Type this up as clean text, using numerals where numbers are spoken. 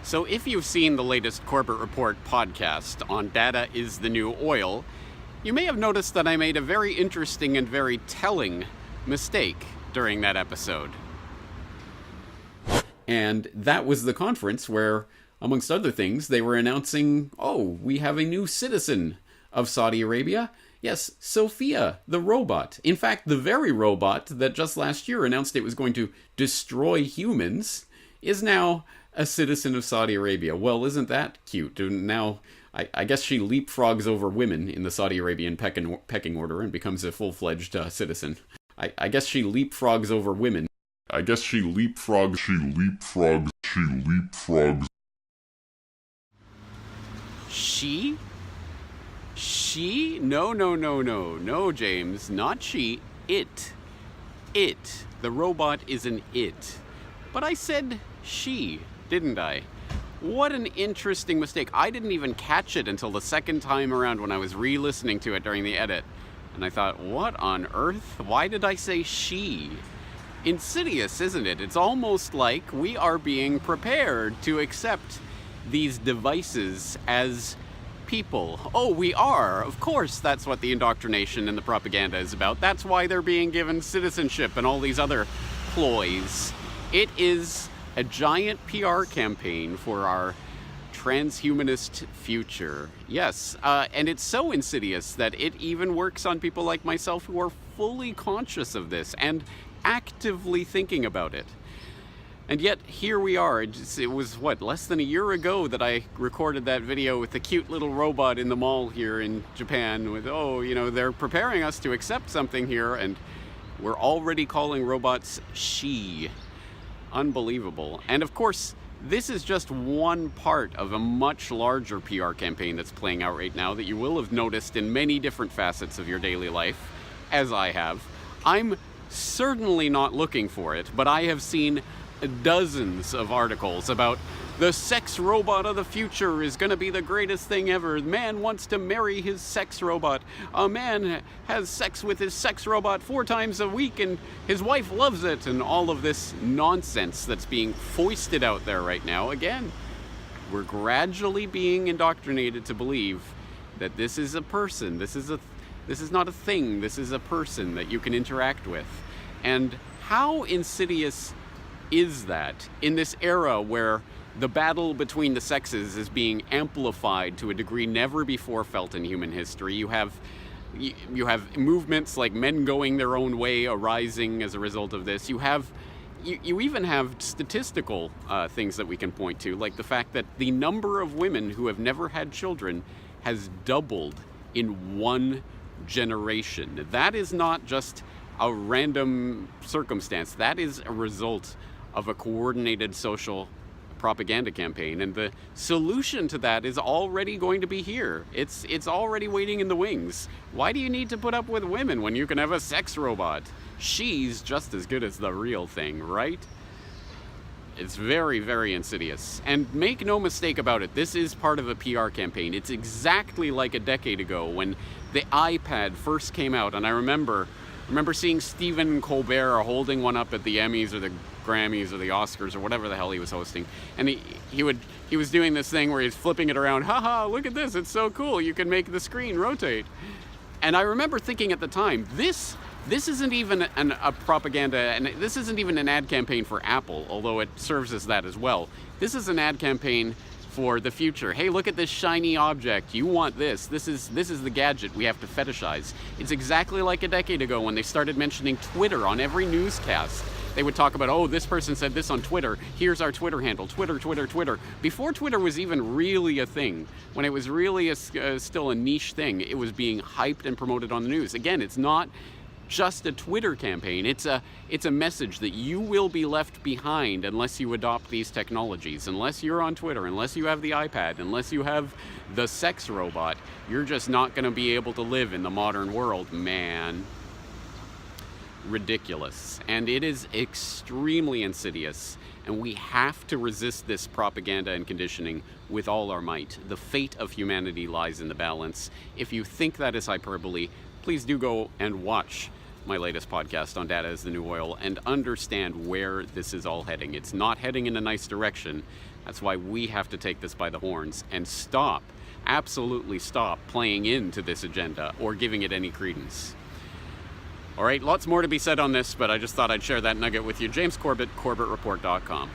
So if you've seen the latest Corbett Report podcast on Data is the New Oil, you may have noticed that I made a very interesting and very telling mistake during that episode. And that was the conference where, amongst other things, they were announcing, we have a new citizen of Saudi Arabia. Yes, Sophia, the robot. In fact, the very robot that just last year announced it was going to destroy humans is now a citizen of Saudi Arabia. Well, isn't that cute? And now, I guess she leapfrogs over women in the Saudi Arabian pecking order and becomes a full-fledged citizen. I guess she leapfrogs over women. I guess she leapfrogs. She? She? No, James. Not she. It. It. The robot is an it. But I said she, didn't I? What an interesting mistake. I didn't even catch it until the second time around when I was re-listening to it during the edit. And I thought, what on earth? Why did I say she? Insidious, isn't it? It's almost like we are being prepared to accept these devices as people. Oh, we are. Of course, that's what the indoctrination and the propaganda is about. That's why they're being given citizenship and all these other ploys. It is a giant PR campaign for our transhumanist future. Yes, and it's so insidious that it even works on people like myself who are fully conscious of this and actively thinking about it. And yet, here we are. It was, less than a year ago that I recorded that video with the cute little robot in the mall here in Japan with, they're preparing us to accept something here, and we're already calling robots she. Unbelievable. And of course, this is just one part of a much larger PR campaign that's playing out right now that you will have noticed in many different facets of your daily life, as I have. I'm certainly not looking for it, but I have seen dozens of articles about the sex robot of the future is going to be the greatest thing ever. Man wants to marry his sex robot. A man has sex with his sex robot 4 times a week and his wife loves it. And all of this nonsense that's being foisted out there right now. Again, we're gradually being indoctrinated to believe that this is a person. This is not a thing. This is a person that you can interact with. And how insidious is that in this era where the battle between the sexes is being amplified to a degree never before felt in human history? You have movements like men going their own way arising as a result of this. You even have statistical things that we can point to, like the fact that the number of women who have never had children has doubled in one generation. That is not just a random circumstance. That is a result of a coordinated social propaganda campaign, and the solution to that is already going to be here. It's already waiting in the wings. Why do you need to put up with women when you can have a sex robot? She's just as good as the real thing, right? It's very, very insidious. And make no mistake about it, this is part of a PR campaign. It's exactly like a decade ago when the iPad first came out, and I remember seeing Stephen Colbert holding one up at the Emmys or the Grammys or the Oscars or whatever the hell he was hosting, and he was doing this thing where he's flipping it around. Haha, look at this, it's so cool, you can make the screen rotate. And I remember thinking at the time, this isn't even a propaganda, and this isn't even an ad campaign for Apple, although it serves as that as well. This is an ad campaign for the future. Hey, look at this shiny object. You want this. This is the gadget we have to fetishize. It's exactly like a decade ago when they started mentioning Twitter on every newscast. They would talk about, this person said this on Twitter. Here's our Twitter handle. Twitter. Before Twitter was even really a thing, when it was really still a niche thing, it was being hyped and promoted on the news. Again, it's not just a Twitter campaign. It's a message that you will be left behind unless you adopt these technologies. Unless you're on Twitter, unless you have the iPad, unless you have the sex robot, you're just not going to be able to live in the modern world, man. Ridiculous. And it is extremely insidious, and we have to resist this propaganda and conditioning with all our might. The fate of humanity lies in the balance. If you think that is hyperbole, please do go and watch my latest podcast on Data is the New Oil and understand where this is all heading. It's not heading in a nice direction. That's why we have to take this by the horns and stop, absolutely stop playing into this agenda or giving it any credence. All right, lots more to be said on this, but I just thought I'd share that nugget with you. James Corbett, CorbettReport.com.